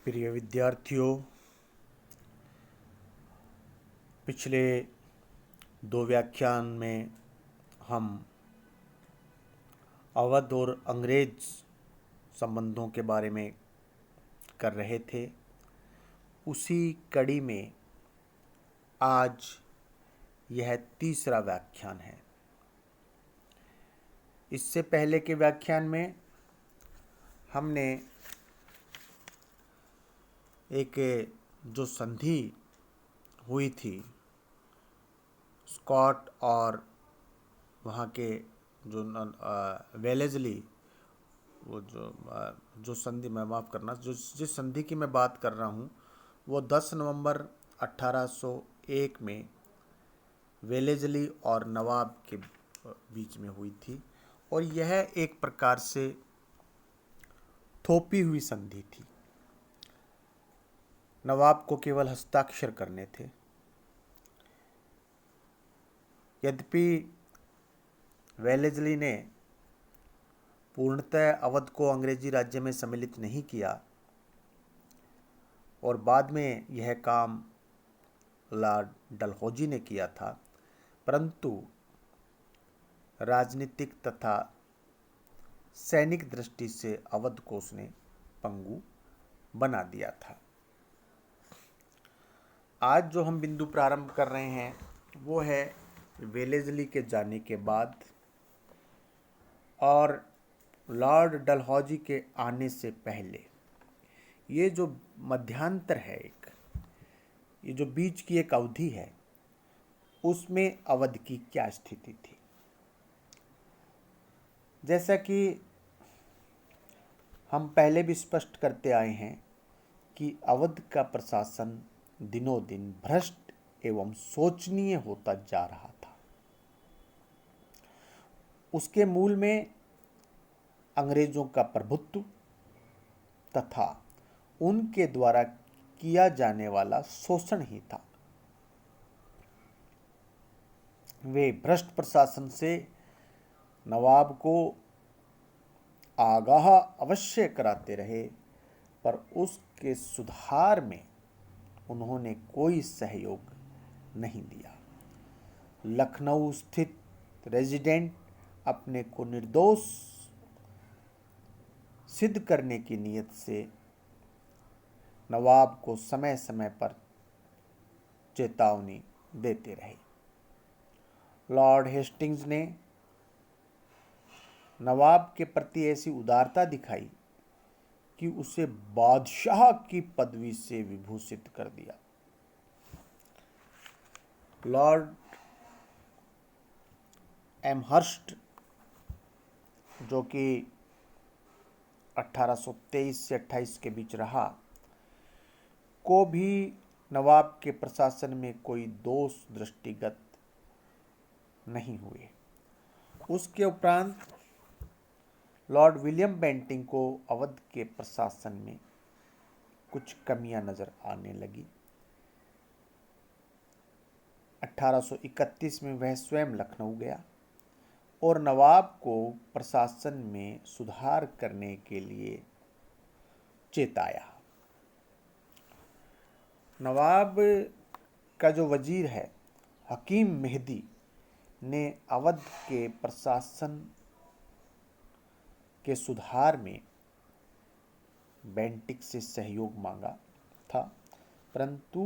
प्रिय विद्यार्थियों, पिछले 2 व्याख्यान में हम अवध और अंग्रेज संबंधों के बारे में कर रहे थे। उसी कड़ी में आज यह तीसरा व्याख्यान है। इससे पहले के व्याख्यान में हमने एक जो संधि हुई थी स्कॉट और वहाँ के जो वेलेस्ली, वो जो संधि, मैं माफ़ करना, जिस संधि की मैं बात कर रहा हूँ वो 10 नवंबर 1801 में वेलेस्ली और नवाब के बीच में हुई थी। और यह एक प्रकार से थोपी हुई संधि थी। नवाब को केवल हस्ताक्षर करने थे। यद्यपि वेलेस्ली ने पूर्णतः अवध को अंग्रेजी राज्य में सम्मिलित नहीं किया और बाद में यह काम लॉर्ड डलहौजी ने किया था, परंतु राजनीतिक तथा सैनिक दृष्टि से अवध को उसने पंगु बना दिया था। आज जो हम बिंदु प्रारंभ कर रहे हैं वो है वेलेस्ली के जाने के बाद और लॉर्ड डलहौजी के आने से पहले। ये जो मध्यांतर है, ये जो बीच की एक अवधि है, उसमें अवध की क्या स्थिति थी। जैसा कि हम पहले भी स्पष्ट करते आए हैं कि अवध का प्रशासन दिनों दिन भ्रष्ट एवं शोचनीय होता जा रहा था। उसके मूल में अंग्रेजों का प्रभुत्व तथा उनके द्वारा किया जाने वाला शोषण ही था। वे भ्रष्ट प्रशासन से नवाब को आगाह अवश्य कराते रहे, पर उसके सुधार में उन्होंने कोई सहयोग नहीं दिया। लखनऊ स्थित रेजिडेंट अपने को निर्दोष सिद्ध करने की नीयत से नवाब को समय समय पर चेतावनी देते रहे। लॉर्ड हेस्टिंग्स ने नवाब के प्रति ऐसी उदारता दिखाई कि उसे बादशाह की पदवी से विभूषित कर दिया। लॉर्ड एमहर्स्ट, जो कि 1823 से 28 के बीच रहा, को भी नवाब के प्रशासन में कोई दोष दृष्टिगत नहीं हुए। उसके उपरांत लॉर्ड विलियम बेंटिंग को अवध के प्रशासन में कुछ कमियां नजर आने लगी। 1831 में वह स्वयं लखनऊ गया और नवाब को प्रशासन में सुधार करने के लिए चेताया। नवाब का जो वजीर है हकीम मेहदी ने अवध के प्रशासन के सुधार में बेंटिक से सहयोग मांगा था, परंतु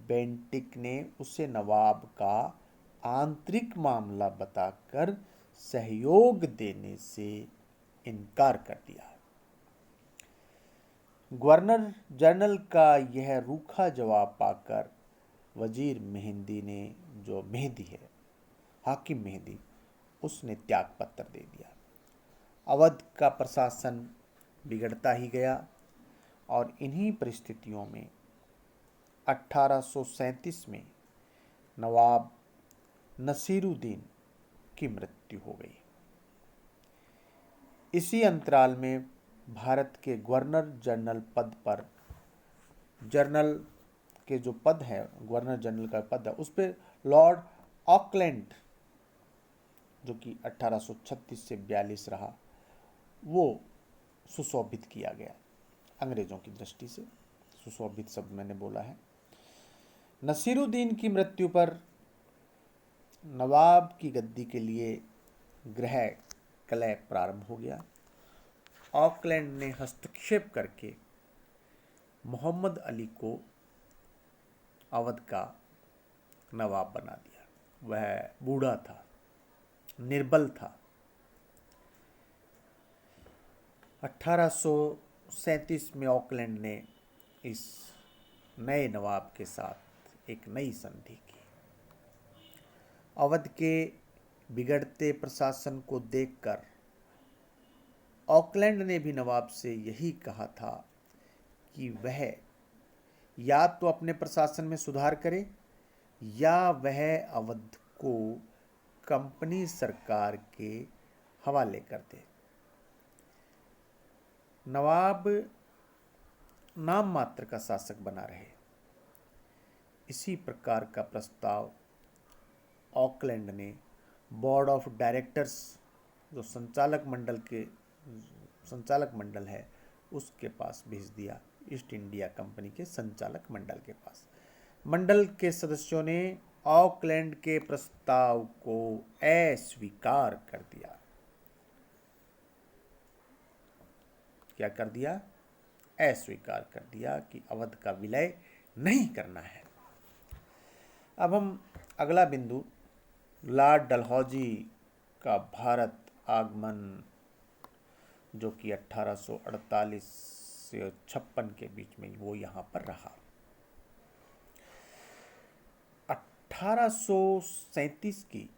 बेंटिक ने उसे नवाब का आंतरिक मामला बताकर सहयोग देने से इनकार कर दिया। गवर्नर जनरल का यह रूखा जवाब पाकर वजीर मेहंदी ने, जो मेहदी है, हाकिम मेहदी, उसने त्याग पत्र दे दिया। अवध का प्रशासन बिगड़ता ही गया और इन्हीं परिस्थितियों में 1837 में नवाब नसीरुद्दीन की मृत्यु हो गई। इसी अंतराल में भारत के गवर्नर जनरल पद पर, जनरल के जो पद है, गवर्नर जनरल का पद है, उस पर लॉर्ड ऑकलैंड, जो कि 1836 से 42 रहा, वो सुशोभित किया गया। अंग्रेज़ों की दृष्टि से, सुशोभित शब्द मैंने बोला है। नसीरुद्दीन की मृत्यु पर नवाब की गद्दी के लिए गृह कलह प्रारंभ हो गया। ऑकलैंड ने हस्तक्षेप करके मोहम्मद अली को अवध का नवाब बना दिया। वह बूढ़ा था, निर्बल था। 1837 में ऑकलैंड ने इस नए नवाब के साथ एक नई संधि की। अवध के बिगड़ते प्रशासन को देखकर ऑकलैंड ने भी नवाब से यही कहा था कि वह या तो अपने प्रशासन में सुधार करे या वह अवध को कंपनी सरकार के हवाले कर दे। नवाब नाम मात्र का शासक बना रहे। इसी प्रकार का प्रस्ताव ऑकलैंड ने बोर्ड ऑफ डायरेक्टर्स, जो संचालक मंडल है, उसके पास भेज दिया, ईस्ट इंडिया कंपनी के संचालक मंडल के पास। मंडल के सदस्यों ने ऑकलैंड के प्रस्ताव को अस्वीकार कर दिया। क्या कर दिया? अस्वीकार कर दिया कि अवध का विलय नहीं करना है। अब हम अगला बिंदु, लॉर्ड डलहौजी का भारत आगमन, जो कि 1848 से 56 के बीच में वो यहाँ पर रहा। 1837 की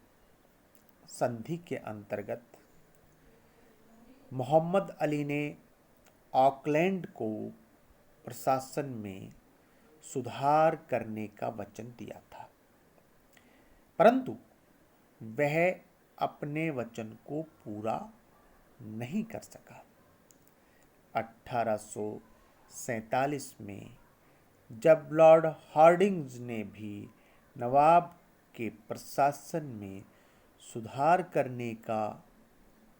संधि के अंतर्गत मोहम्मद अली ने ऑकलैंड को प्रशासन में सुधार करने का वचन दिया था, परंतु वह अपने वचन को पूरा नहीं कर सका। 1847 में जब लॉर्ड हार्डिंग्स ने भी नवाब के प्रशासन में सुधार करने का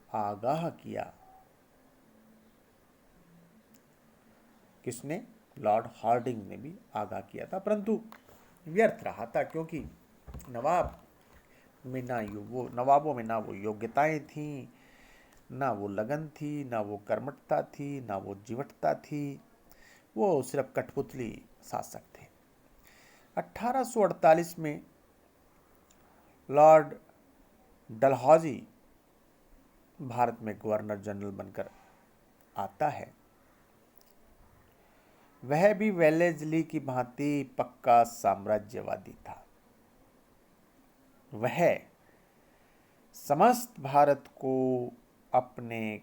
आगाह किया, किसने? लॉर्ड हार्डिंग ने भी आगाह किया था, परंतु व्यर्थ रहा था, क्योंकि नवाबों में ना वो योग्यताएं थीं, ना वो लगन थी, ना वो कर्मठता थी, ना वो जीवटता थी। वो सिर्फ कठपुतली शासक थे। 1848 में लॉर्ड डलहौजी भारत में गवर्नर जनरल बनकर आता है। वह भी वेलेस्ली की भांति पक्का साम्राज्यवादी था। वह समस्त भारत को अपने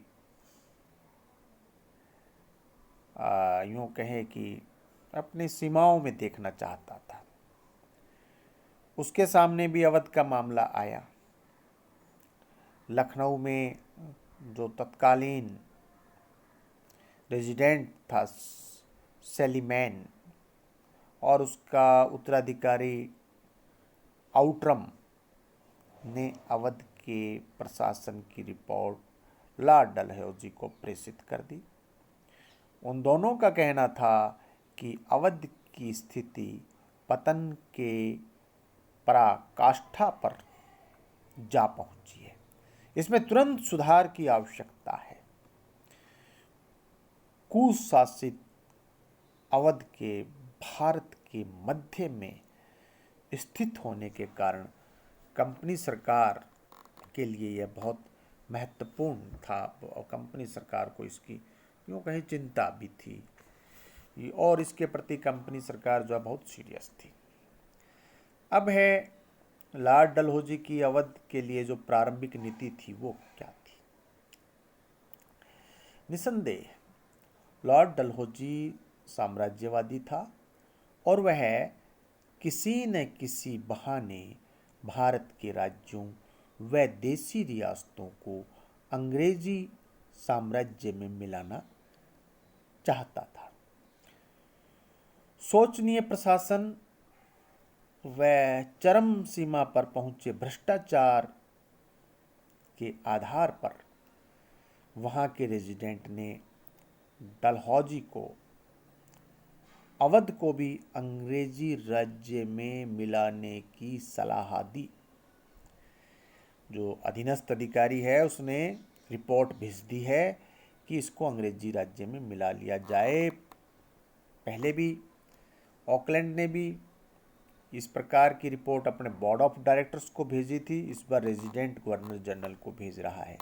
यूं कहें कि अपनी सीमाओं में देखना चाहता था। उसके सामने भी अवध का मामला आया। लखनऊ में जो तत्कालीन रेजिडेंट था सेलिमैन और उसका उत्तराधिकारी आउटरम ने अवध के प्रशासन की रिपोर्ट लॉर्ड डलहौजी को प्रेषित कर दी। उन दोनों का कहना था कि अवध की स्थिति पतन के पराकाष्ठा पर जा पहुंची है, इसमें तुरंत सुधार की आवश्यकता है। कुशासित अवध के भारत के मध्य में स्थित होने के कारण कंपनी सरकार के लिए यह बहुत महत्वपूर्ण था और कंपनी सरकार को इसकी यूँ कहीं चिंता भी थी और इसके प्रति कंपनी सरकार जो है बहुत सीरियस थी। अब है लॉर्ड डलहौजी की अवध के लिए जो प्रारंभिक नीति थी वो क्या थी। निसंदेह लॉर्ड डलहौजी साम्राज्यवादी था और वह किसी न किसी बहाने भारत के राज्यों व देसी रियासतों को अंग्रेजी साम्राज्य में मिलाना चाहता था। शोचनीय प्रशासन व चरम सीमा पर पहुंचे भ्रष्टाचार के आधार पर वहां के रेजिडेंट ने डलहौजी को अवध को भी अंग्रेजी राज्य में मिलाने की सलाह दी। जो अधीनस्थ अधिकारी है उसने रिपोर्ट भेज दी है कि इसको अंग्रेजी राज्य में मिला लिया जाए। पहले भी ऑकलैंड ने भी इस प्रकार की रिपोर्ट अपने बोर्ड ऑफ डायरेक्टर्स को भेजी थी, इस बार रेजिडेंट गवर्नर जनरल को भेज रहा है,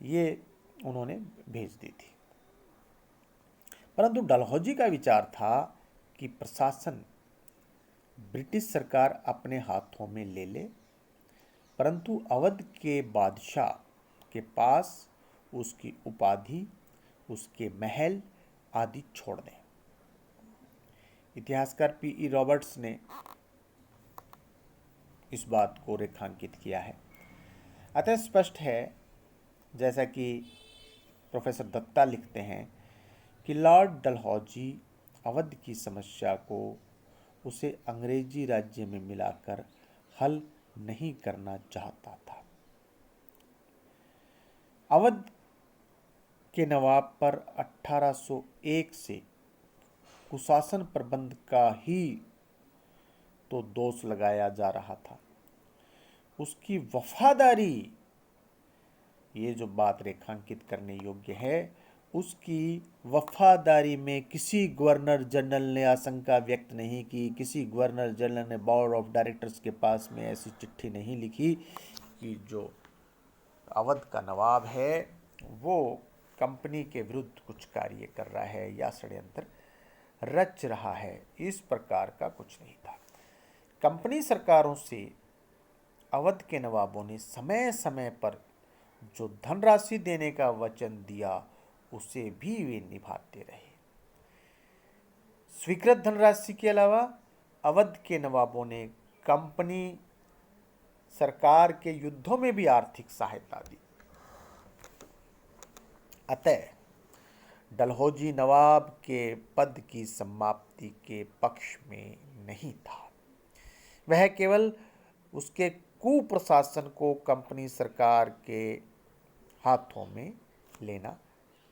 ये उन्होंने भेज दी थी। परंतु डलहौजी का विचार था कि प्रशासन ब्रिटिश सरकार अपने हाथों में ले ले, परंतु अवध के बादशाह के पास उसकी उपाधि, उसके महल आदि छोड़ दें। इतिहासकार पी.ई. रॉबर्ट्स ने इस बात को रेखांकित किया है। अतः स्पष्ट है, जैसा कि प्रोफेसर दत्ता लिखते हैं, कि लॉर्ड डलहौजी अवध की समस्या को उसे अंग्रेजी राज्य में मिलाकर हल नहीं करना चाहता था। अवध के नवाब पर 1801 से कुशासन प्रबंध का ही तो दोष लगाया जा रहा था। उसकी वफादारी, ये जो बात रेखांकित करने योग्य है, उसकी वफादारी में किसी गवर्नर जनरल ने आशंका व्यक्त नहीं की, किसी गवर्नर जनरल ने बोर्ड ऑफ डायरेक्टर्स के पास में ऐसी चिट्ठी नहीं लिखी कि जो अवध का नवाब है वो कंपनी के विरुद्ध कुछ कार्य कर रहा है या षड्यंत्र रच रहा है। इस प्रकार का कुछ नहीं था। कंपनी सरकारों से अवध के नवाबों ने समय समय पर जो धनराशि देने का वचन दिया उसे भी वे निभाते रहे। स्वीकृत धनराशि के अलावा अवध के नवाबों ने कंपनी सरकार के युद्धों में भी आर्थिक सहायता दी। अतः डलहौजी नवाब के पद की समाप्ति के पक्ष में नहीं था। वह केवल उसके कुप्रशासन को कंपनी सरकार के हाथों में लेना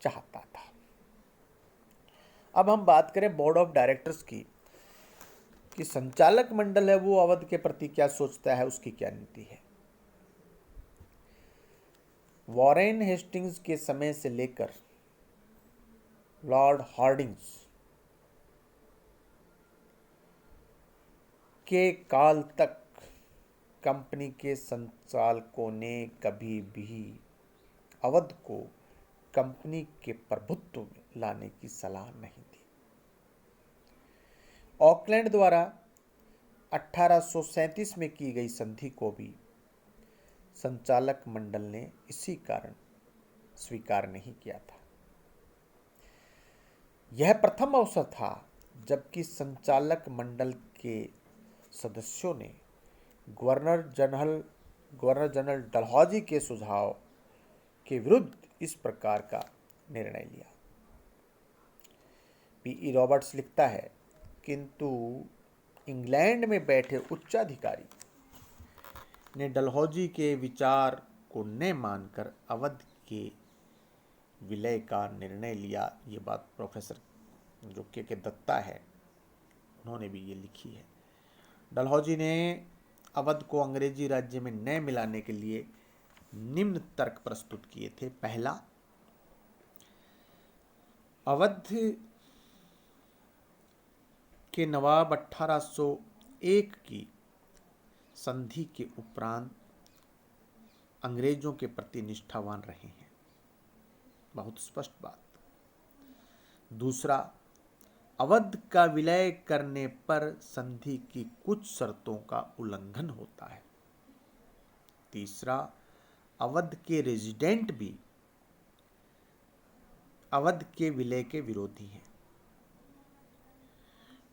चाहता था। अब हम बात करें बोर्ड ऑफ डायरेक्टर्स की, कि संचालक मंडल है वो अवध के प्रति क्या सोचता है, उसकी क्या नीति है। वॉरेन हेस्टिंग्स के समय से लेकर लॉर्ड हार्डिंग्स के काल तक कंपनी के संचालकों ने कभी भी अवध को कंपनी के प्रभुत्व में लाने की सलाह नहीं दी। ऑकलैंड द्वारा 1837 में की गई संधि को भी संचालक मंडल ने इसी कारण स्वीकार नहीं किया था। यह प्रथम अवसर था जबकि संचालक मंडल के सदस्यों ने गवर्नर जनरल डलहौजी के सुझाव के विरुद्ध इस प्रकार का निर्णय लिया। पी.ई. रॉबर्ट्स लिखता है, किंतु इंग्लैंड में बैठे उच्चाधिकारी ने डलहौजी के विचार को न मानकर अवध के विलय का निर्णय लिया। ये बात प्रोफेसर जो के दत्ता है उन्होंने भी ये लिखी है। डलहौजी ने अवध को अंग्रेजी राज्य में न मिलाने के लिए निम्न तर्क प्रस्तुत किए थे। पहला, अवध के नवाब 1801 की संधि के उपरांत अंग्रेजों के प्रति निष्ठावान रहे हैं, बहुत स्पष्ट बात। दूसरा, अवध का विलय करने पर संधि की कुछ शर्तों का उल्लंघन होता है। तीसरा, अवध के रेजिडेंट भी अवध के विलय के विरोधी हैं।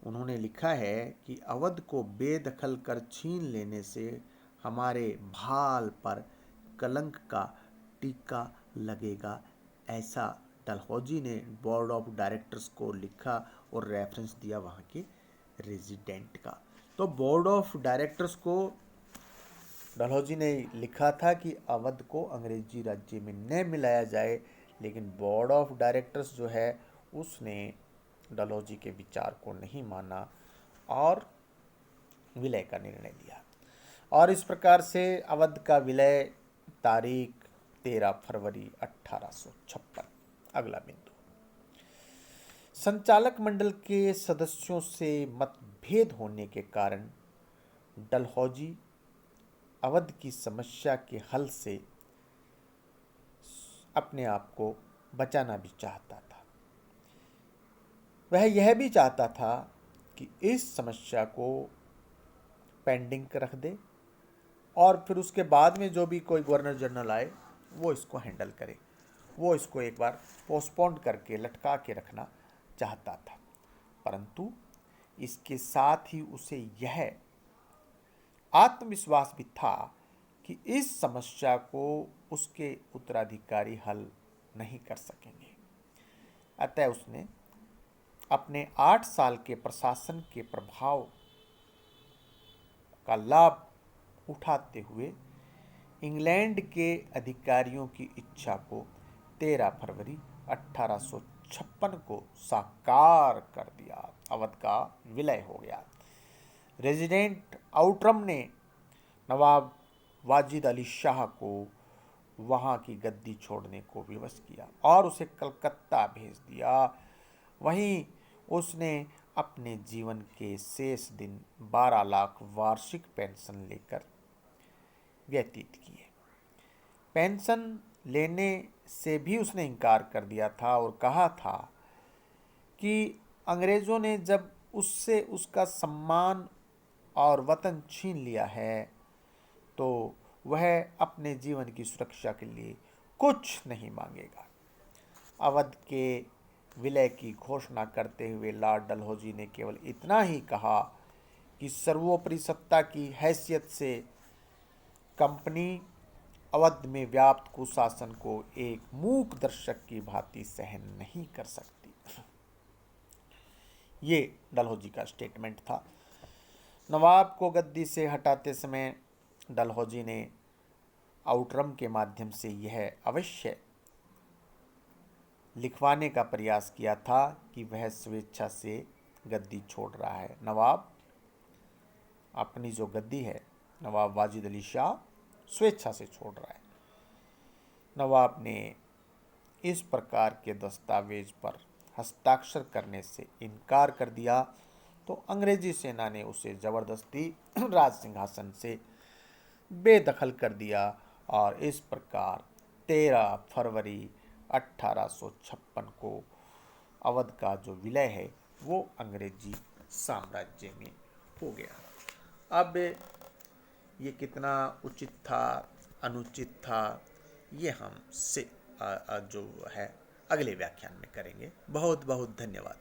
उन्होंने लिखा है कि अवध को बेदखल कर छीन लेने से हमारे भाल पर कलंक का टीका लगेगा। ऐसा डलहौजी ने बोर्ड ऑफ डायरेक्टर्स को लिखा और रेफरेंस दिया वहाँ के रेजिडेंट का। तो बोर्ड ऑफ डायरेक्टर्स को डलहौजी ने लिखा था कि अवध को अंग्रेजी राज्य में न मिलाया जाए, लेकिन बोर्ड ऑफ डायरेक्टर्स जो है उसने डलहौजी के विचार को नहीं माना और विलय का निर्णय लिया। और इस प्रकार से अवध का विलय तारीख 13 फरवरी 1856। अगला बिंदु, संचालक मंडल के सदस्यों से मतभेद होने के कारण डलहौजी अवध की समस्या के हल से अपने आप को बचाना भी चाहता था। वह यह भी चाहता था कि इस समस्या को पेंडिंग रख दे और फिर उसके बाद में जो भी कोई गवर्नर जनरल आए वो इसको हैंडल करे। वो इसको एक बार पोस्टपोन करके लटका के रखना चाहता था, परंतु इसके साथ ही उसे यह आत्मविश्वास भी था कि इस समस्या को उसके उत्तराधिकारी हल नहीं कर सकेंगे। अतः उसने अपने 8 साल के प्रशासन के प्रभाव का लाभ उठाते हुए इंग्लैंड के अधिकारियों की इच्छा को 13 फरवरी 1856 को साकार कर दिया। अवध का विलय हो गया। रेजिडेंट आउटरम ने नवाब वाजिद अली शाह को वहाँ की गद्दी छोड़ने को विवश किया और उसे कलकत्ता भेज दिया। वहीं उसने अपने जीवन के शेष दिन 12 लाख वार्षिक पेंशन लेकर व्यतीत किए। पेंशन लेने से भी उसने इनकार कर दिया था और कहा था कि अंग्रेज़ों ने जब उससे उसका सम्मान और वतन छीन लिया है तो वह अपने जीवन की सुरक्षा के लिए कुछ नहीं मांगेगा। अवध के विलय की घोषणा करते हुए लॉर्ड डलहौजी ने केवल इतना ही कहा कि सर्वोपरि सत्ता की हैसियत से कंपनी अवध में व्याप्त कुशासन को एक मूक दर्शक की भांति सहन नहीं कर सकती। ये डलहौजी का स्टेटमेंट था। नवाब को गद्दी से हटाते समय डलहौजी ने आउटरम के माध्यम से यह अवश्य लिखवाने का प्रयास किया था कि वह स्वेच्छा से गद्दी छोड़ रहा है। नवाब अपनी जो गद्दी है नवाब वाजिद अली शाह स्वेच्छा से छोड़ रहा है। नवाब ने इस प्रकार के दस्तावेज पर हस्ताक्षर करने से इनकार कर दिया तो अंग्रेजी सेना ने उसे ज़बरदस्ती राज सिंहासन से बेदखल कर दिया और इस प्रकार 13 फरवरी 1856 को अवध का जो विलय है वो अंग्रेजी साम्राज्य में हो गया। अब ये कितना उचित था अनुचित था ये हम से जो है अगले व्याख्यान में करेंगे। बहुत बहुत धन्यवाद।